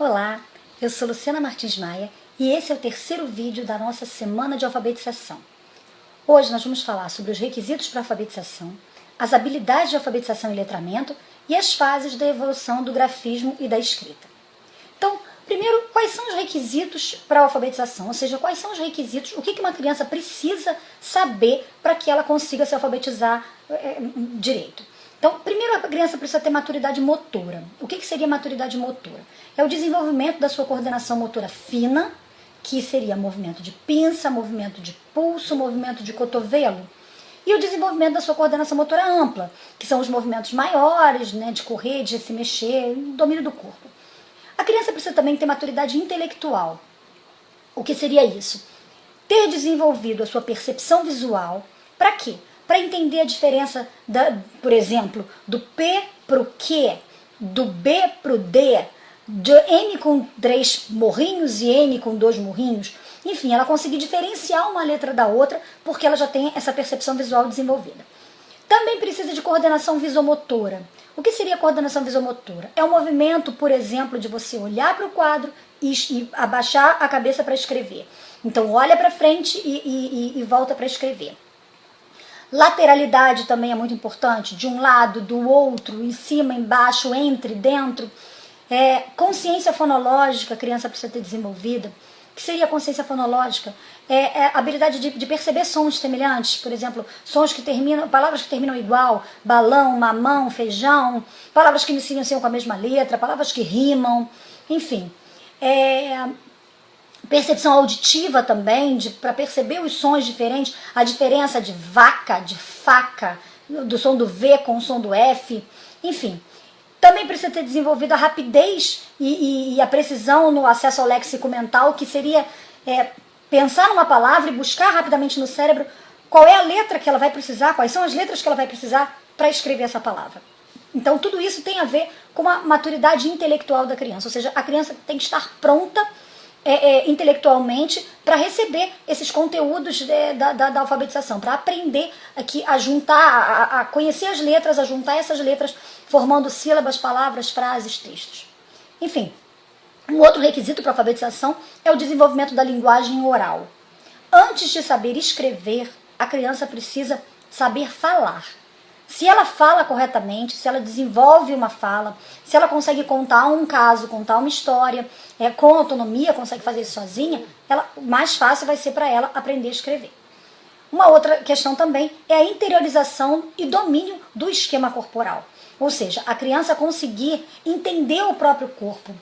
Olá, eu sou Luciana Martins Maia e esse é o terceiro vídeo da nossa semana de alfabetização. Hoje nós vamos falar sobre os requisitos para a alfabetização, as habilidades de alfabetização e letramento e as fases da evolução do grafismo e da escrita. Então, primeiro, quais são os requisitos para a alfabetização? Ou seja, quais são os requisitos, o que uma criança precisa saber para que ela consiga se alfabetizar direito? Então, primeiro a criança precisa ter maturidade motora. O que seria maturidade motora? É o desenvolvimento da sua coordenação motora fina, que seria movimento de pinça, movimento de pulso, movimento de cotovelo. E o desenvolvimento da sua coordenação motora ampla, que são os movimentos maiores, né, de correr, de se mexer, domínio do corpo. A criança precisa também ter maturidade intelectual. O que seria isso? Ter desenvolvido a sua percepção visual. Para quê? Para entender a diferença, por exemplo, do P para o Q, do B para o D, de M com 3 morrinhos e N com 2 morrinhos. Enfim, ela conseguir diferenciar uma letra da outra porque ela já tem essa percepção visual desenvolvida. Também precisa de coordenação visomotora. O que seria coordenação visomotora? É o movimento, por exemplo, de você olhar para o quadro e abaixar a cabeça para escrever. Então, olha para frente e volta para escrever. Lateralidade também é muito importante, de um lado, do outro, em cima, embaixo, entre, dentro. Consciência fonológica, a criança precisa ter desenvolvida. O que seria a consciência fonológica? A habilidade de perceber sons semelhantes, por exemplo, sons que terminam, palavras que terminam igual, balão, mamão, feijão, palavras que iniciam com a mesma letra, palavras que rimam, enfim. Percepção auditiva também, para perceber os sons diferentes, a diferença de vaca, de faca, do som do V com o som do F, enfim. Também precisa ter desenvolvido a rapidez e a precisão no acesso ao léxico mental, que seria pensar numa palavra e buscar rapidamente no cérebro qual é a letra que ela vai precisar, quais são as letras que ela vai precisar para escrever essa palavra. Então tudo isso tem a ver com a maturidade intelectual da criança, ou seja, a criança tem que estar pronta intelectualmente para receber esses conteúdos da alfabetização, para aprender a juntar, a conhecer as letras, a juntar essas letras, formando sílabas, palavras, frases, textos. Enfim, um outro requisito para a alfabetização é o desenvolvimento da linguagem oral. Antes de saber escrever, a criança precisa saber falar. Se ela fala corretamente, se ela desenvolve uma fala, se ela consegue contar um caso, contar uma história, com autonomia, consegue fazer isso sozinha, mais fácil vai ser para ela aprender a escrever. Uma outra questão também é a interiorização e domínio do esquema corporal. Ou seja, a criança conseguir entender o próprio corpo,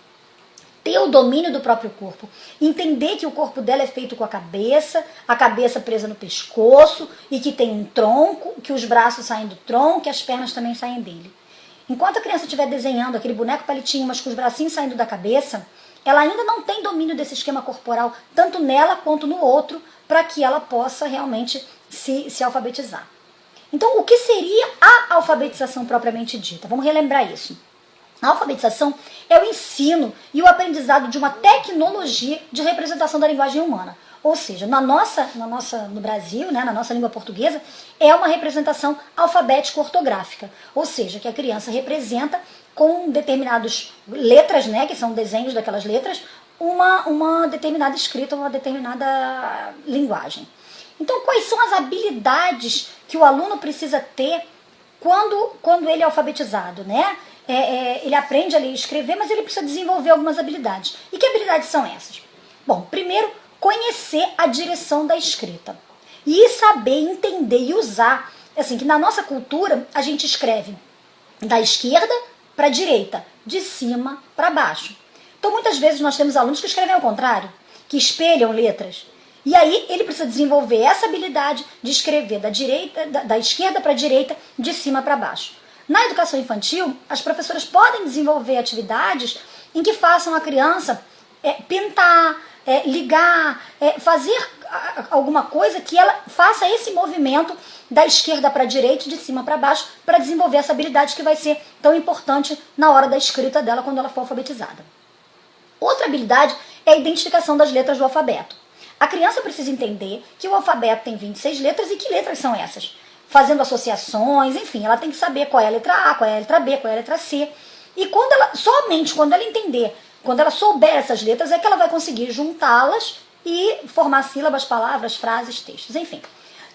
ter o domínio do próprio corpo, entender que o corpo dela é feito com a cabeça presa no pescoço e que tem um tronco, que os braços saem do tronco e as pernas também saem dele. Enquanto a criança estiver desenhando aquele boneco palitinho, mas com os bracinhos saindo da cabeça, ela ainda não tem domínio desse esquema corporal, tanto nela quanto no outro, para que ela possa realmente se alfabetizar. Então, o que seria a alfabetização propriamente dita? Vamos relembrar isso. A alfabetização é o ensino e o aprendizado de uma tecnologia de representação da linguagem humana. Ou seja, no Brasil, né, na nossa língua portuguesa, é uma representação alfabético-ortográfica. Ou seja, que a criança representa com determinadas letras, né, que são desenhos daquelas letras, uma determinada escrita, uma determinada linguagem. Então, quais são as habilidades que o aluno precisa ter quando ele é alfabetizado, né? Ele aprende a ler e escrever, mas ele precisa desenvolver algumas habilidades. E que habilidades são essas? Bom, primeiro, conhecer a direção da escrita. E saber entender e usar, assim, que na nossa cultura a gente escreve da esquerda para a direita, de cima para baixo. Então muitas vezes nós temos alunos que escrevem ao contrário, que espelham letras. E aí ele precisa desenvolver essa habilidade de escrever da esquerda para a direita, de cima para baixo. Na educação infantil, as professoras podem desenvolver atividades em que façam a criança pintar, ligar, fazer alguma coisa que ela faça esse movimento da esquerda para a direita e de cima para baixo para desenvolver essa habilidade que vai ser tão importante na hora da escrita dela quando ela for alfabetizada. Outra habilidade é a identificação das letras do alfabeto. A criança precisa entender que o alfabeto tem 26 letras e que letras são essas. Fazendo associações, enfim, ela tem que saber qual é a letra A, qual é a letra B, qual é a letra C. E somente quando ela entender Quando ela souber essas letras é que ela vai conseguir juntá-las e formar sílabas, palavras, frases, textos, enfim.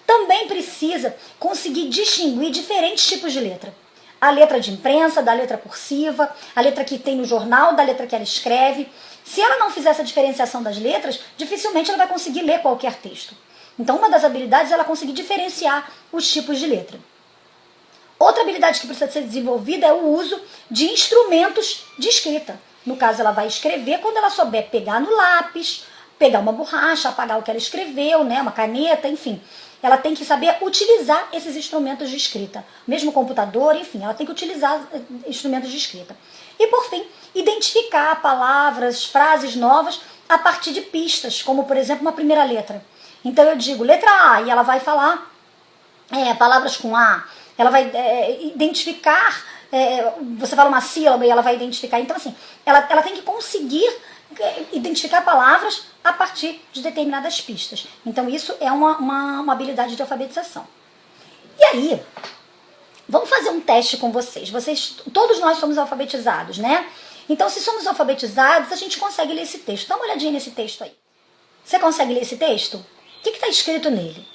Também precisa conseguir distinguir diferentes tipos de letra. A letra de imprensa, da letra cursiva, a letra que tem no jornal, da letra que ela escreve. Se ela não fizer essa diferenciação das letras, dificilmente ela vai conseguir ler qualquer texto. Então, uma das habilidades é ela conseguir diferenciar os tipos de letra. Outra habilidade que precisa ser desenvolvida é o uso de instrumentos de escrita. No caso, ela vai escrever quando ela souber pegar no lápis, pegar uma borracha, apagar o que ela escreveu, né, uma caneta, enfim. Ela tem que saber utilizar esses instrumentos de escrita. Mesmo o computador, enfim, ela tem que utilizar instrumentos de escrita. E, por fim, identificar palavras, frases novas a partir de pistas, como, por exemplo, uma primeira letra. Então, eu digo letra A e ela vai falar palavras com A. Ela vai identificar, você fala uma sílaba e ela vai identificar. Então, assim, ela tem que conseguir identificar palavras a partir de determinadas pistas. Então, isso é uma habilidade de alfabetização. E aí, vamos fazer um teste com vocês. Todos nós somos alfabetizados, né? Então, se somos alfabetizados, a gente consegue ler esse texto. Dá uma olhadinha nesse texto aí. Você consegue ler esse texto? O que está escrito nele?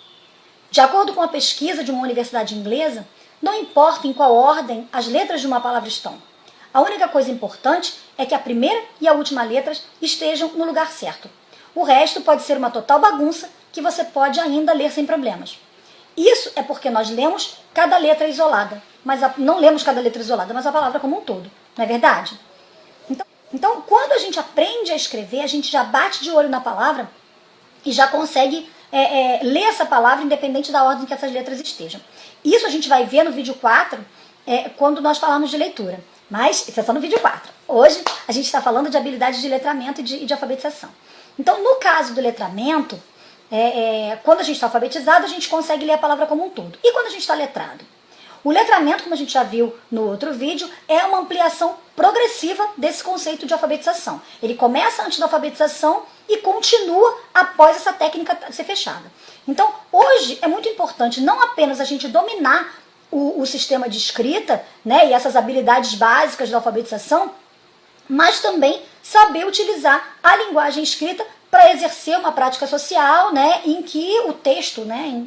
De acordo com uma pesquisa de uma universidade inglesa, não importa em qual ordem as letras de uma palavra estão. A única coisa importante é que a primeira e a última letras estejam no lugar certo. O resto pode ser uma total bagunça que você pode ainda ler sem problemas. Isso é porque nós lemos cada letra isolada, mas não lemos cada letra isolada, mas a palavra como um todo, não é verdade? Então, quando a gente aprende a escrever, a gente já bate de olho na palavra e já consegue ler essa palavra independente da ordem que essas letras estejam. Isso a gente vai ver no vídeo 4, quando nós falamos de leitura. Mas isso é só no vídeo 4. Hoje a gente está falando de habilidades de letramento e de alfabetização. Então, no caso do letramento, quando a gente está alfabetizado, a gente consegue ler a palavra como um todo. E quando a gente está letrado? O letramento, como a gente já viu no outro vídeo, é uma ampliação progressiva desse conceito de alfabetização. Ele começa antes da alfabetização e continua após essa técnica ser fechada. Então, hoje é muito importante não apenas a gente dominar o sistema de escrita, né, e essas habilidades básicas da alfabetização, mas também saber utilizar a linguagem escrita para exercer uma prática social, né, em que o texto, né,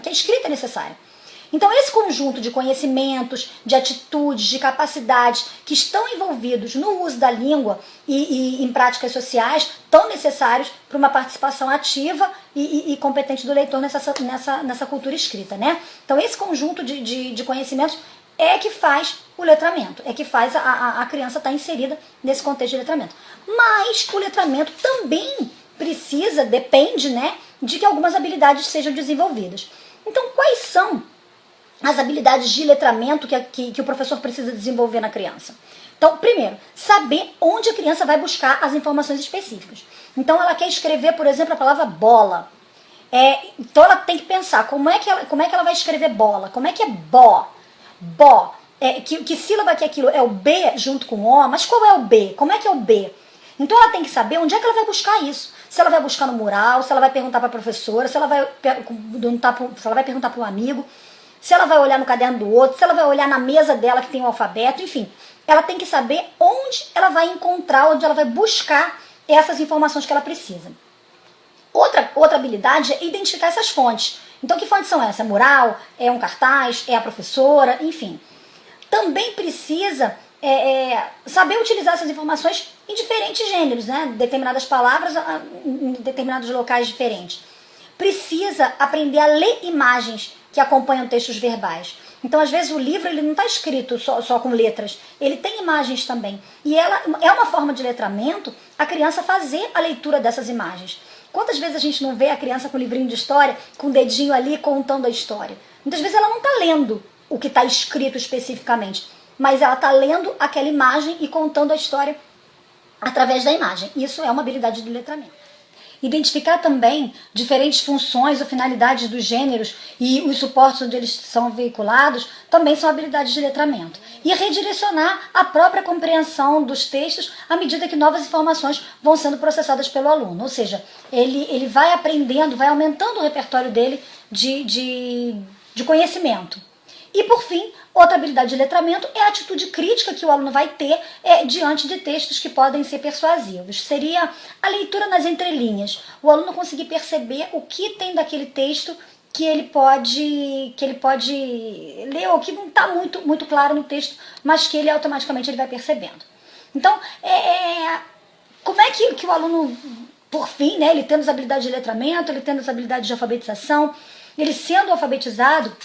que a escrita é necessária. Então, esse conjunto de conhecimentos, de atitudes, de capacidades que estão envolvidos no uso da língua e em práticas sociais tão necessários para uma participação ativa e competente do leitor nessa cultura escrita, né? Então, esse conjunto de conhecimentos é que faz o letramento, é que faz a criança estar inserida nesse contexto de letramento. Mas o letramento também depende, né, de que algumas habilidades sejam desenvolvidas. Então, quais são as habilidades de letramento que o professor precisa desenvolver na criança? Então, primeiro, saber onde a criança vai buscar as informações específicas. Então, ela quer escrever, por exemplo, a palavra bola. Então, ela tem que pensar como é que ela vai escrever bola. Como é que é bó? Bó. Que sílaba que é aquilo? É o B junto com o O, mas qual é o B? Como é que é o B? Então, ela tem que saber onde é que ela vai buscar isso. Se ela vai buscar no mural, se ela vai perguntar para a professora, se ela vai perguntar para um amigo, se ela vai olhar no caderno do outro, se ela vai olhar na mesa dela que tem o alfabeto, enfim. Ela tem que saber onde ela vai encontrar, onde ela vai buscar essas informações que ela precisa. Outra habilidade é identificar essas fontes. Então, que fontes são essas? É mural? É um cartaz? É a professora? Enfim. Também precisa saber utilizar essas informações em diferentes gêneros, né? Determinadas palavras em determinados locais diferentes. Precisa aprender a ler imagens que acompanham textos verbais. Então, às vezes, o livro ele não está escrito só com letras, ele tem imagens também. E ela é uma forma de letramento a criança fazer a leitura dessas imagens. Quantas vezes a gente não vê a criança com o livrinho de história, com o dedinho ali contando a história? Muitas vezes ela não está lendo o que está escrito especificamente, mas ela está lendo aquela imagem e contando a história através da imagem. Isso é uma habilidade de letramento. Identificar também diferentes funções ou finalidades dos gêneros e os suportes onde eles são veiculados também são habilidades de letramento. E redirecionar a própria compreensão dos textos à medida que novas informações vão sendo processadas pelo aluno. Ou seja, ele vai aprendendo, vai aumentando o repertório dele de conhecimento. E por fim, outra habilidade de letramento é a atitude crítica que o aluno vai ter diante de textos que podem ser persuasivos. Seria a leitura nas entrelinhas, o aluno conseguir perceber o que tem daquele texto que ele pode ler, ou que não está muito claro no texto, mas que ele automaticamente vai percebendo. Então, como é que o aluno, por fim, né, ele tendo as habilidades de letramento, ele tendo as habilidades de alfabetização, ele sendo alfabetizado,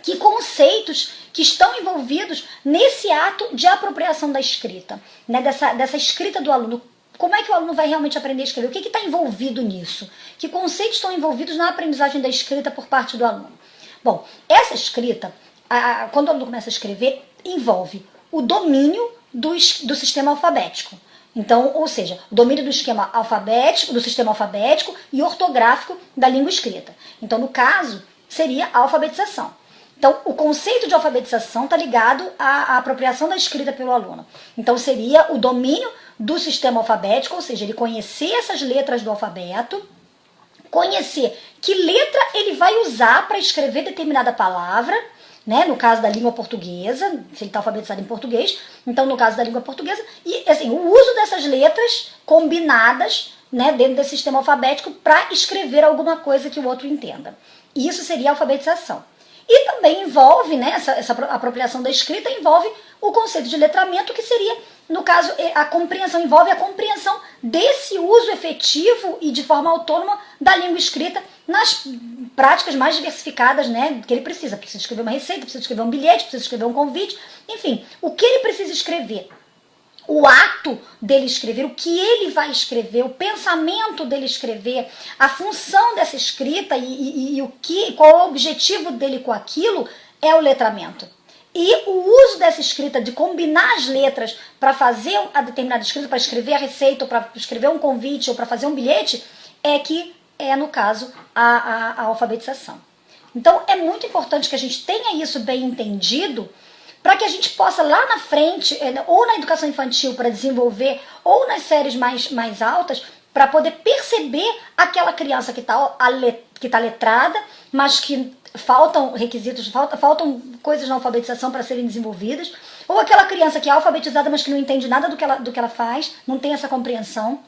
que conceitos que estão envolvidos nesse ato de apropriação da escrita, né, dessa escrita do aluno? Como é que o aluno vai realmente aprender a escrever? O que está envolvido nisso? Que conceitos estão envolvidos na aprendizagem da escrita por parte do aluno? Bom, essa escrita, quando o aluno começa a escrever, envolve o domínio do sistema alfabético. Então, ou seja, o domínio do esquema alfabético, do sistema alfabético e ortográfico da língua escrita. Então, no caso, seria a alfabetização. Então, o conceito de alfabetização está ligado à apropriação da escrita pelo aluno. Então, seria o domínio do sistema alfabético, ou seja, ele conhecer essas letras do alfabeto, conhecer que letra ele vai usar para escrever determinada palavra, né? No caso da língua portuguesa, se ele está alfabetizado em português, então no caso da língua portuguesa, e assim, o uso dessas letras combinadas, né, dentro desse sistema alfabético para escrever alguma coisa que o outro entenda. E isso seria a alfabetização. E também envolve, né, essa apropriação da escrita envolve o conceito de letramento, que seria, no caso, a compreensão, envolve a compreensão desse uso efetivo e de forma autônoma da língua escrita nas práticas mais diversificadas, né, que ele precisa. Precisa escrever uma receita, precisa escrever um bilhete, precisa escrever um convite, enfim, o que ele precisa escrever. O ato dele escrever, o que ele vai escrever, o pensamento dele escrever, a função dessa escrita e qual é o objetivo dele com aquilo é o letramento. E o uso dessa escrita, de combinar as letras para fazer a determinada escrita, para escrever a receita, ou para escrever um convite, ou para fazer um bilhete, no caso, a alfabetização. Então, é muito importante que a gente tenha isso bem entendido, para que a gente possa lá na frente, ou na educação infantil para desenvolver, ou nas séries mais altas, para poder perceber aquela criança que está letrada, mas que faltam requisitos, faltam coisas na alfabetização para serem desenvolvidas, ou aquela criança que é alfabetizada, mas que não entende nada do que ela faz, não tem essa compreensão.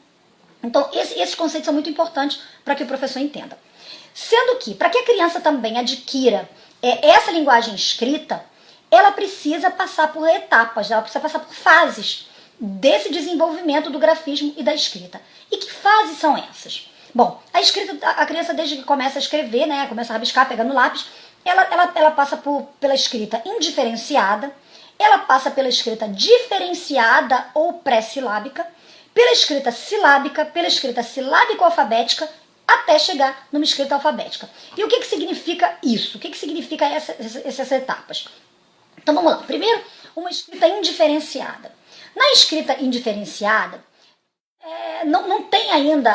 Então, esses conceitos são muito importantes para que o professor entenda. Sendo que, para que a criança também adquira essa linguagem escrita, ela precisa passar por etapas, ela precisa passar por fases desse desenvolvimento do grafismo e da escrita. E que fases são essas? Bom, a criança, desde que começa a escrever, né, começa a rabiscar, pegando lápis, ela passa pela escrita indiferenciada, ela passa pela escrita diferenciada ou pré-silábica, pela escrita silábica, pela escrita silábico-alfabética, até chegar numa escrita alfabética. E o que significa isso? O que significa essas etapas? Então vamos lá. Primeiro, uma escrita indiferenciada. Na escrita indiferenciada,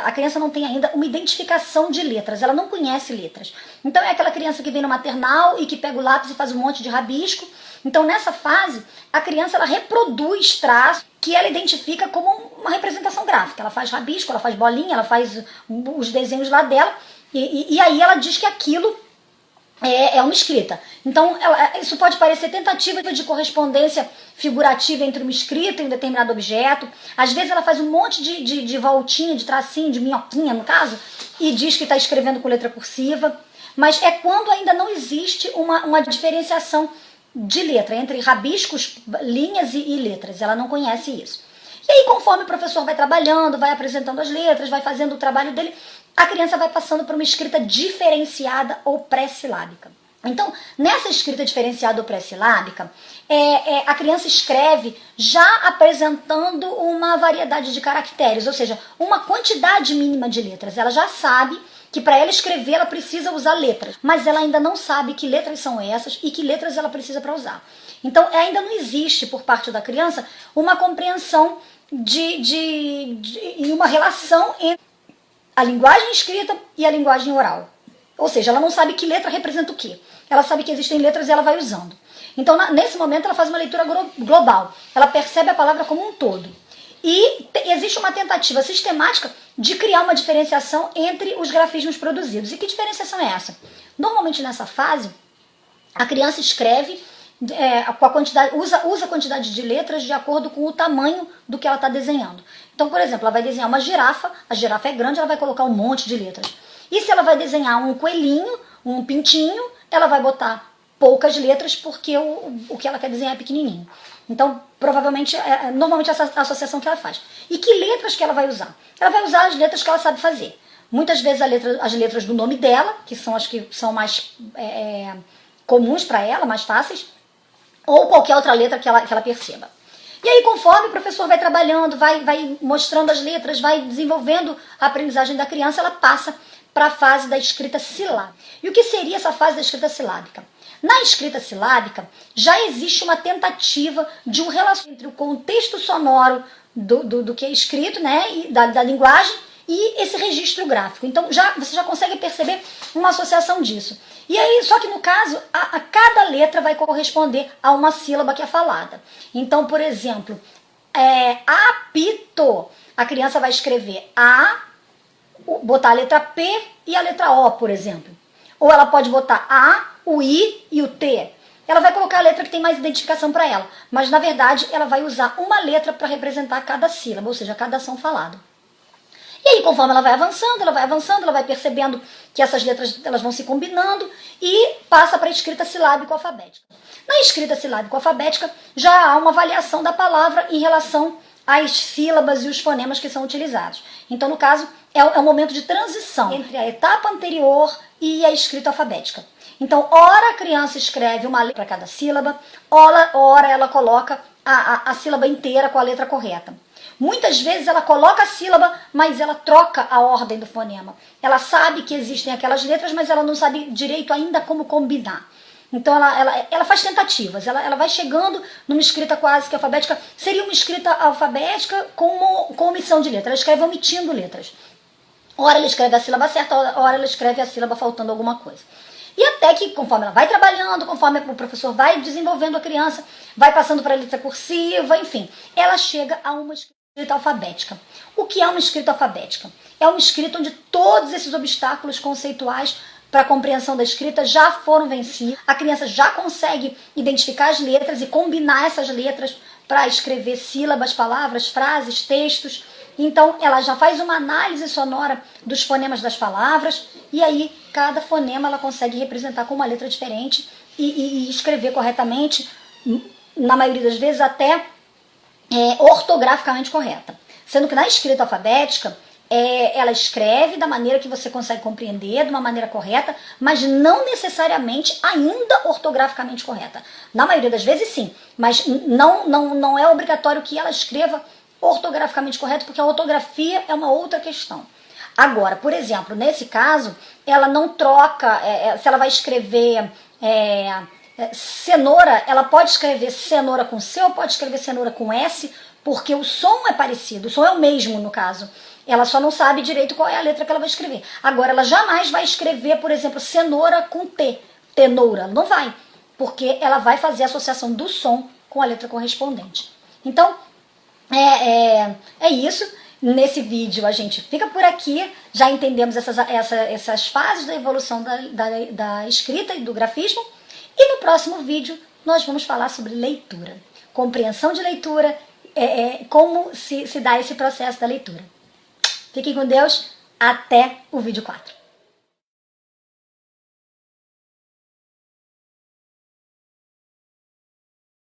a criança não tem ainda uma identificação de letras, ela não conhece letras. Então é aquela criança que vem no maternal e que pega o lápis e faz um monte de rabisco. Então nessa fase, a criança ela reproduz traços que ela identifica como uma representação gráfica. Ela faz rabisco, ela faz bolinha, ela faz os desenhos lá dela, e aí ela diz que aquilo é uma escrita. Então, isso pode parecer tentativa de correspondência figurativa entre uma escrita e um determinado objeto. Às vezes ela faz um monte de voltinha, de tracinho, de minhoquinha, no caso, e diz que está escrevendo com letra cursiva. Mas é quando ainda não existe uma diferenciação de letra entre rabiscos, linhas e letras. Ela não conhece isso. E aí, conforme o professor vai trabalhando, vai apresentando as letras, vai fazendo o trabalho dele, a criança vai passando por uma escrita diferenciada ou pré-silábica. Então, nessa escrita diferenciada ou pré-silábica, a criança escreve já apresentando uma variedade de caracteres, ou seja, uma quantidade mínima de letras. Ela já sabe que para ela escrever ela precisa usar letras, mas ela ainda não sabe que letras são essas e que letras ela precisa para usar. Então, ainda não existe por parte da criança uma compreensão e uma relação entre a linguagem escrita e a linguagem oral. Ou seja, ela não sabe que letra representa o quê. Ela sabe que existem letras e ela vai usando. Então, nesse momento, ela faz uma leitura global. Ela percebe a palavra como um todo. E existe uma tentativa sistemática de criar uma diferenciação entre os grafismos produzidos. E que diferenciação é essa? Normalmente, nessa fase, A criança escreve com a quantidade, usa a quantidade de letras de acordo com o tamanho do que ela está desenhando. Então, por exemplo, ela vai desenhar uma girafa, a girafa é grande, ela vai colocar um monte de letras. E se ela vai desenhar um coelhinho, um pintinho, ela vai botar poucas letras porque o que ela quer desenhar é pequenininho. Então, provavelmente, normalmente essa associação que ela faz. E que letras que ela vai usar? Ela vai usar as letras que ela sabe fazer. Muitas vezes as letras do nome dela, que são as que são mais comuns para ela, mais fáceis, ou qualquer outra letra que ela perceba. E aí, conforme o professor vai trabalhando, vai mostrando as letras, vai desenvolvendo a aprendizagem da criança, ela passa para a fase da escrita silábica. E o que seria essa fase da escrita silábica? Na escrita silábica, já existe uma tentativa de um relacionamento entre o contexto sonoro do que é escrito, né, e da linguagem, e esse registro gráfico. Então, você já consegue perceber uma associação disso. E aí, só que no caso, cada letra vai corresponder a uma sílaba que é falada. Então, por exemplo, apito, a criança vai escrever A, botar a letra P e a letra O, por exemplo. Ou ela pode botar A, o I e o T. Ela vai colocar a letra que tem mais identificação para ela. Mas, na verdade, ela vai usar uma letra para representar cada sílaba, ou seja, cada ação falada. E aí, conforme ela vai avançando, ela vai percebendo que essas letras elas vão se combinando e passa para a escrita silábico-alfabética. Na escrita silábico-alfabética, já há uma avaliação da palavra em relação às sílabas e os fonemas que são utilizados. Então, no caso, é um momento de transição entre a etapa anterior e a escrita alfabética. Então, ora a criança escreve uma letra para cada sílaba, ora ela coloca a sílaba inteira com a letra correta. Muitas vezes ela coloca a sílaba, mas ela troca a ordem do fonema. Ela sabe que existem aquelas letras, mas ela não sabe direito ainda como combinar. Então ela faz tentativas, ela vai chegando numa escrita quase que alfabética. Seria uma escrita alfabética com omissão de letras. Ela escreve omitindo letras. Ora ela escreve a sílaba certa, ora ela escreve a sílaba faltando alguma coisa. E até que, conforme ela vai trabalhando, conforme o professor vai desenvolvendo a criança, vai passando para a letra cursiva, enfim, ela chega a uma escrita alfabética. O que é uma escrita alfabética? É uma escrita onde todos esses obstáculos conceituais para a compreensão da escrita já foram vencidos. A criança já consegue identificar as letras e combinar essas letras para escrever sílabas, palavras, frases, textos. Então, ela já faz uma análise sonora dos fonemas das palavras e aí cada fonema ela consegue representar com uma letra diferente e escrever corretamente, na maioria das vezes até ortograficamente correta. Sendo que na escrita alfabética, ela escreve da maneira que você consegue compreender, de uma maneira correta, mas não necessariamente ainda ortograficamente correta. Na maioria das vezes sim, mas não é obrigatório que ela escreva ortograficamente correto, porque a ortografia é uma outra questão. Agora, por exemplo, nesse caso, ela não troca, se ela vai escrever cenoura, ela pode escrever cenoura com C ou pode escrever cenoura com S, porque o som é parecido, o som é o mesmo no caso. Ela só não sabe direito qual é a letra que ela vai escrever. Agora, ela jamais vai escrever, por exemplo, cenoura com T, tenoura. Não vai, porque ela vai fazer a associação do som com a letra correspondente. Então, é isso. Nesse vídeo a gente fica por aqui. Já entendemos essas fases da evolução da escrita e do grafismo. E no próximo vídeo nós vamos falar sobre leitura. Compreensão de leitura, como se dá esse processo da leitura. Fiquem com Deus, até o vídeo 4.